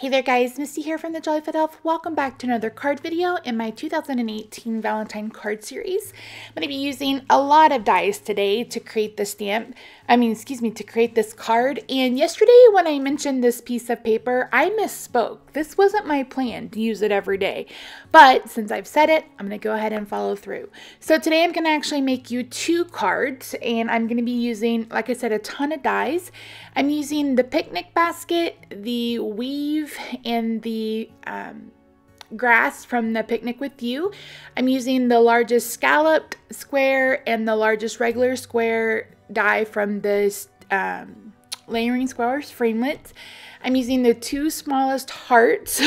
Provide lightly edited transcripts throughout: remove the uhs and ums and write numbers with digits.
Hey there guys, Misty here from the TheJollyFatElf. Welcome back to another card video in my 2018 Valentine card series. I'm going to be using a lot of dies today to create the to create this card. And yesterday when I mentioned this piece of paper, I misspoke. This wasn't my plan to use it every day. But since I've said it, I'm going to go ahead and follow through. So today I'm going to actually make you two cards, and I'm going to be using, like I said, a ton of dies. I'm using the picnic basket, the weave, and the grass from the picnic with you. I'm using the largest scalloped square and the largest regular square die from the layering squares framelits. I'm using the two smallest hearts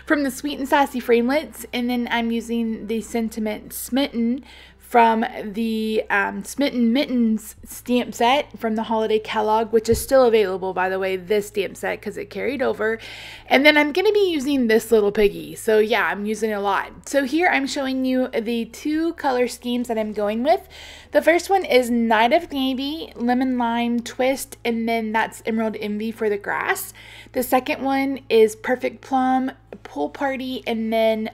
from the Sweet and Sassy framelits, and then I'm using the Sentiment Smitten from the Smitten Mittens stamp set from the holiday catalog, which is still available, by the way, this stamp set, because it carried over. And then I'm going to be using this little piggy. So yeah, I'm using a lot. So here I'm showing you the two color schemes that I'm going with. The first one is Night of Navy, Lemon Lime Twist, and then that's Emerald Envy for the grass. The second one is Perfect Plum, Pool Party, and then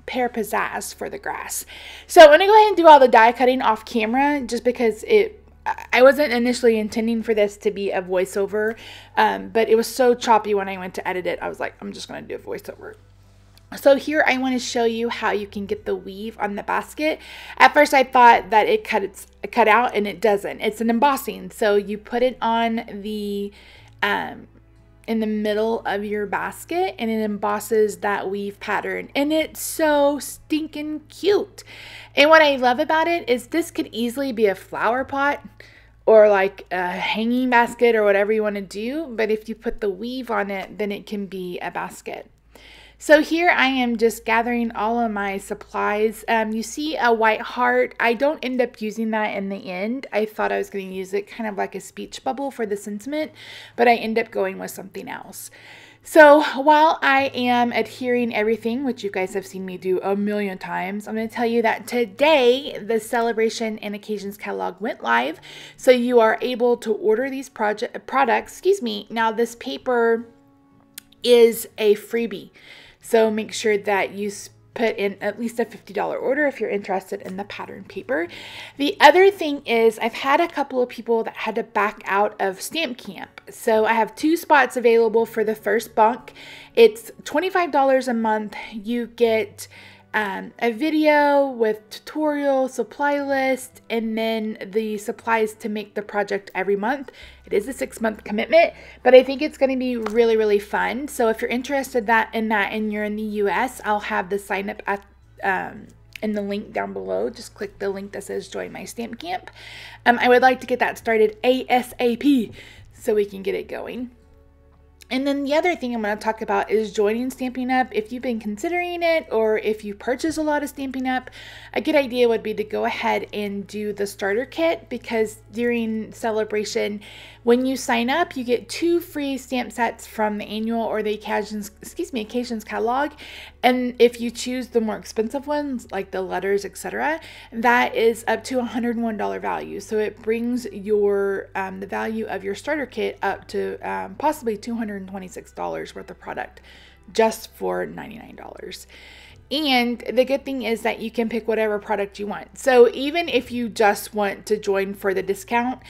Pear Pizzazz for the grass. So I'm going to go ahead and do all the die cutting off camera just because I wasn't initially intending for this to be a voiceover, but it was so choppy when I went to edit it. I was like, I'm just going to do a voiceover. So here I want to show you how you can get the weave on the basket. At first I thought that it cut out, and it doesn't. It's an embossing. So you put it on the in the middle of your basket, and it embosses that weave pattern, and it's so stinking cute. And what I love about it is this could easily be a flower pot or like a hanging basket or whatever you want to do, but if you put the weave on it, then it can be a basket. So here I am just gathering all of my supplies. You see a white heart. I don't end up using that in the end. I thought I was going to use it kind of like a speech bubble for the sentiment, but I end up going with something else. So while I am adhering everything, which you guys have seen me do a million times, I'm going to tell you that today the Celebration and Occasions catalog went live. So you are able to order these products. Now this paper is a freebie. So make sure that you put in at least a $50 order if you're interested in the pattern paper. The other thing is I've had a couple of people that had to back out of Stamp Camp. So I have 2 spots available for the first bunk. It's $25 a month. You get a video with tutorial, supply list, and then the supplies to make the project every month. It is a 6-month commitment, but I think it's going to be really, really fun. So if you're interested in that and you're in the US, I'll have the sign up at in the link down below. Just click the link that says join my Stamp Camp. I would like to get that started ASAP so we can get it going. And then the other thing I'm going to talk about is joining Stampin' Up. If you've been considering it, or if you purchase a lot of Stampin' Up, a good idea would be to go ahead and do the starter kit, because during Celebration, when you sign up, you get 2 free stamp sets from the annual or the occasions catalog. And if you choose the more expensive ones, like the letters, etc., that is up to $101 value. So it brings your the value of your starter kit up to possibly $226 worth of product just for $99. And the good thing is that you can pick whatever product you want. So even if you just want to join for the discount,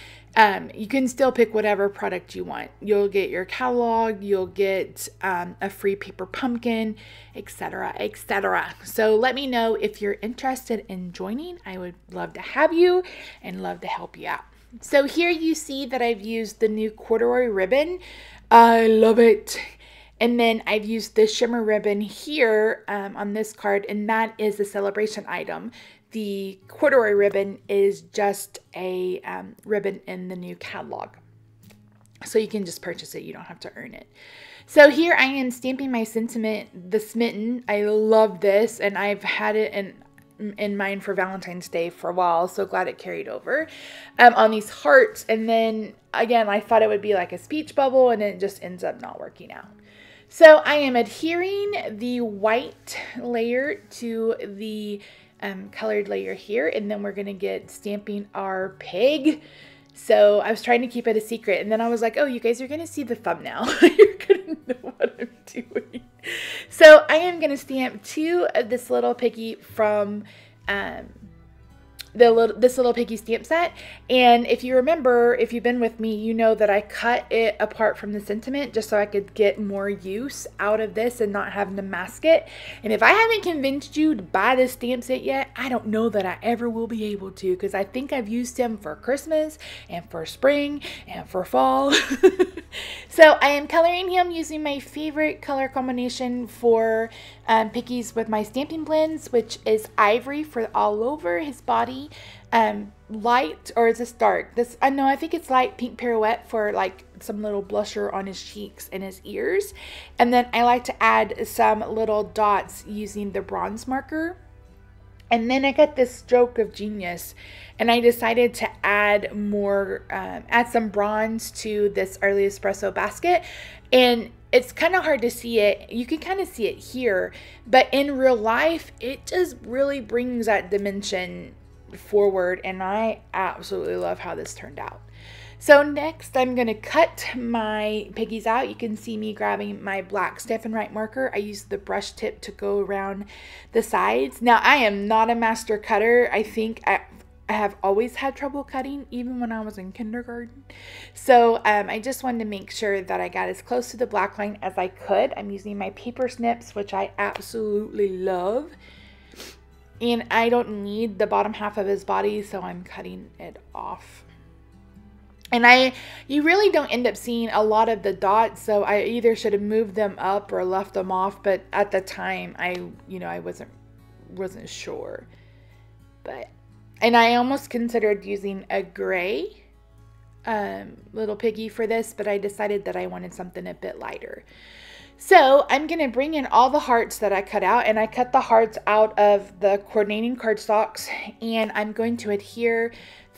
you can still pick whatever product you want. You'll get your catalog, you'll get a free paper pumpkin, etc., etc. So let me know if you're interested in joining. I would love to have you and love to help you out. So here you see that I've used the new corduroy ribbon. I love it. And then I've used the shimmer ribbon here on this card, and that is the celebration item. The corduroy ribbon is just a ribbon in the new catalog. So you can just purchase it. You don't have to earn it. So here I am stamping my sentiment, the Smitten. I love this, and I've had it in mind for Valentine's Day for a while. So glad it carried over on these hearts. And then again, I thought it would be like a speech bubble, and it just ends up not working out. So I am adhering the white layer to the colored layer here, and then we're going to get stamping our pig. So I was trying to keep it a secret, and then I was like, oh, you guys are going to see the thumbnail. You're going to know what I'm doing? So I am going to stamp 2 of this little piggy from this little piggy stamp set. And if you remember, if you've been with me, you know that I cut it apart from the sentiment just so I could get more use out of this and not having to mask it. And if I haven't convinced you to buy this stamp set yet, I don't know that I ever will be able to, because I think I've used them for Christmas and for spring and for fall. So I am coloring him using my favorite color combination for piggies with my stamping blends, which is ivory for all over his body, light, or is this dark? I think it's light pink pirouette for like some little blusher on his cheeks and his ears. And then I like to add some little dots using the bronze marker. And then I got this stroke of genius, and I decided to add more, add some bronze to this early espresso basket. And it's kind of hard to see it. You can kind of see it here, but in real life, it just really brings that dimension forward. And I absolutely love how this turned out. So next, I'm going to cut my piggies out. You can see me grabbing my black Steph & Wright marker. I use the brush tip to go around the sides. Now, I am not a master cutter. I think I have always had trouble cutting, even when I was in kindergarten. So I just wanted to make sure that I got as close to the black line as I could. I'm using my paper snips, which I absolutely love. And I don't need the bottom half of his body, so I'm cutting it off. And you really don't end up seeing a lot of the dots, so I either should have moved them up or left them off, but at the time I wasn't sure. And I almost considered using a gray little piggy for this, but I decided that I wanted something a bit lighter. So I'm going to bring in all the hearts that I cut out, and I cut the hearts out of the coordinating cardstocks, and I'm going to adhere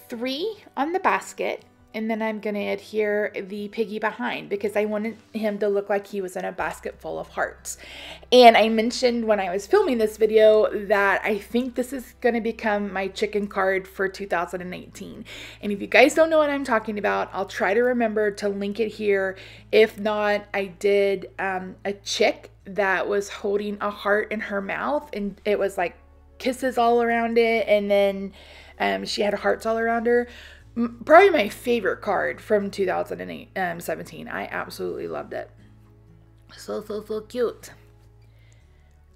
3 on the basket. And then I'm going to adhere the piggy behind because I wanted him to look like he was in a basket full of hearts. And I mentioned when I was filming this video that I think this is going to become my chicken card for 2018. And if you guys don't know what I'm talking about, I'll try to remember to link it here. If not, I did a chick that was holding a heart in her mouth, and it was like kisses all around it, and then she had hearts all around her. Probably my favorite card from 2017. I absolutely loved it. So cute.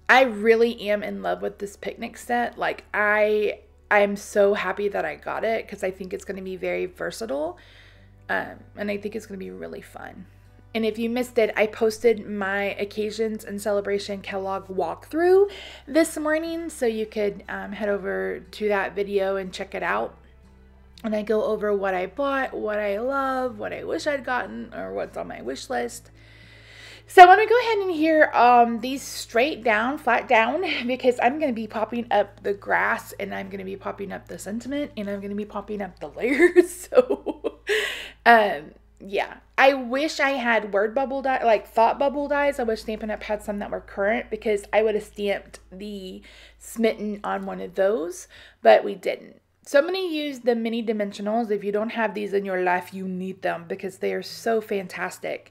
I really am in love with this picnic set. Like, I'm so happy that I got it because I think it's going to be very versatile. And I think it's going to be really fun. And if you missed it, I posted my occasions and celebration catalog walkthrough this morning, so you could head over to that video and check it out. And I go over what I bought, what I love, what I wish I'd gotten, or what's on my wish list. So I want to go ahead and adhere these straight down, flat down, because I'm going to be popping up the grass, and I'm going to be popping up the sentiment, and I'm going to be popping up the layers. So, yeah. I wish I had word bubble die, like thought bubble dies. I wish Stampin' Up! Had some that were current, because I would have stamped the smitten on one of those, but we didn't. So I'm going to use the mini dimensionals. If you don't have these in your life, you need them because they are so fantastic.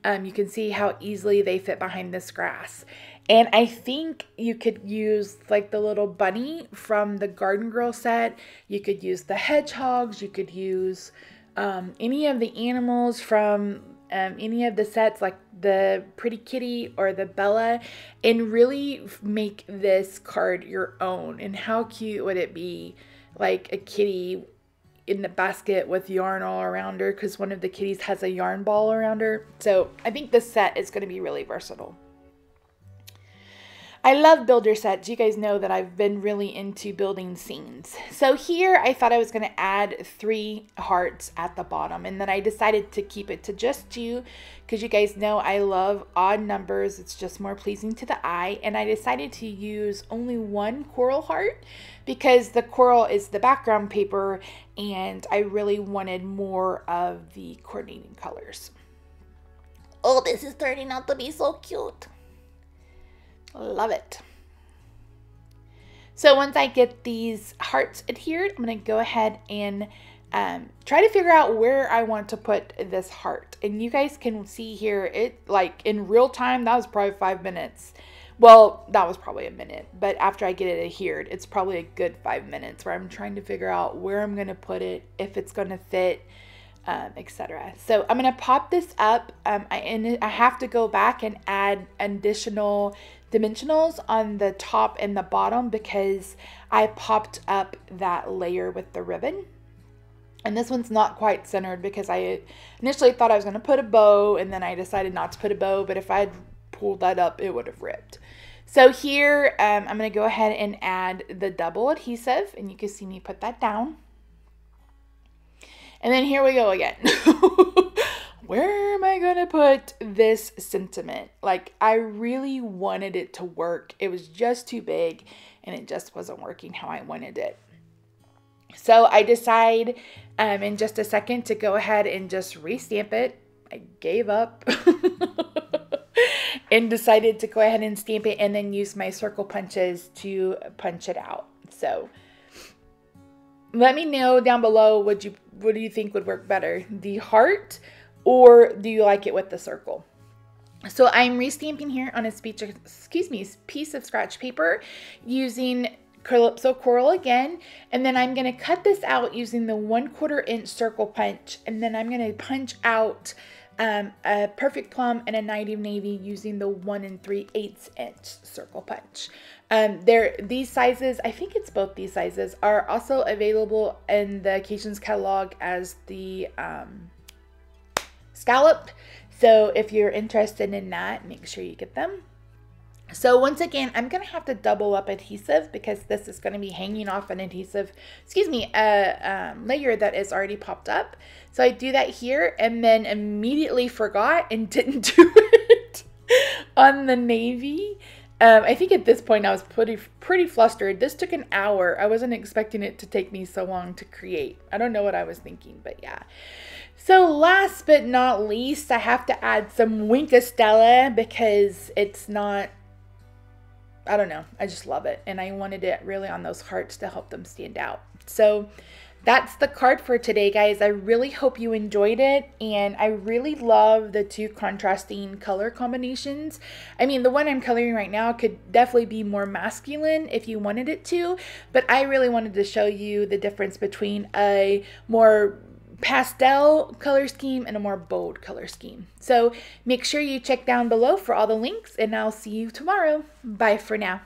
You can see how easily they fit behind this grass. And I think you could use like the little bunny from the Garden Girl set. You could use the hedgehogs. You could use any of the animals from any of the sets, like the Pretty Kitty or the Bella, and really make this card your own. And how cute would it be? Like a kitty in the basket with yarn all around her, because one of the kitties has a yarn ball around her. So I think this set is going to be really versatile. I love builder sets. You guys know that I've been really into building scenes. So here I thought I was going to add 3 hearts at the bottom, and then I decided to keep it to just 2 because you guys know I love odd numbers. It's just more pleasing to the eye. And I decided to use only 1 coral heart because the coral is the background paper, and I really wanted more of the coordinating colors. Oh, this is turning out to be so cute. Love it. So once I get these hearts adhered, I'm going to go ahead and try to figure out where I want to put this heart. And you guys can see here, it like in real time, that was probably 5 minutes. Well, that was probably a minute, but after I get it adhered, it's probably a good 5 minutes where I'm trying to figure out where I'm going to put it, if it's going to fit, etc. So I'm going to pop this up. I have to go back and add additional dimensionals on the top and the bottom because I popped up that layer with the ribbon. And this one's not quite centered because I initially thought I was going to put a bow, and then I decided not to put a bow, but if I had pulled that up, it would have ripped. So here, I'm going to go ahead and add the double adhesive, and you can see me put that down. And then here we go again. Where am I going to put this sentiment? Like, I really wanted it to work. It was just too big, and it just wasn't working how I wanted it. So I decide in just a second to go ahead and just restamp it. I gave up and decided to go ahead and stamp it and then use my circle punches to punch it out. So let me know down below what do you think would work better, the heart, or do you like it with the circle? So I'm restamping here on a piece of scratch paper using Calypso Coral again, and then I'm going to cut this out using the 1/4 inch circle punch, and then I'm going to punch out a Perfect Plum and a Night of Navy using the 1 3/8 inch circle punch. These sizes, I think it's both these sizes, are also available in the Occasions catalog as the scallop. So if you're interested in that, make sure you get them. So once again, I'm going to have to double up adhesive because this is going to be hanging off an adhesive, layer that is already popped up. So I do that here and then immediately forgot and didn't do it on the navy. I think at this point I was pretty flustered. This took an hour. I wasn't expecting it to take me so long to create. I don't know what I was thinking, but yeah. So last but not least, I have to add some Winkostella because it's not, I don't know, I just love it. And I wanted it really on those hearts to help them stand out. So that's the card for today, guys. I really hope you enjoyed it. And I really love the two contrasting color combinations. I mean, the one I'm coloring right now could definitely be more masculine if you wanted it to. But I really wanted to show you the difference between a more pastel color scheme and a more bold color scheme. So make sure you check down below for all the links, and I'll see you tomorrow. Bye for now.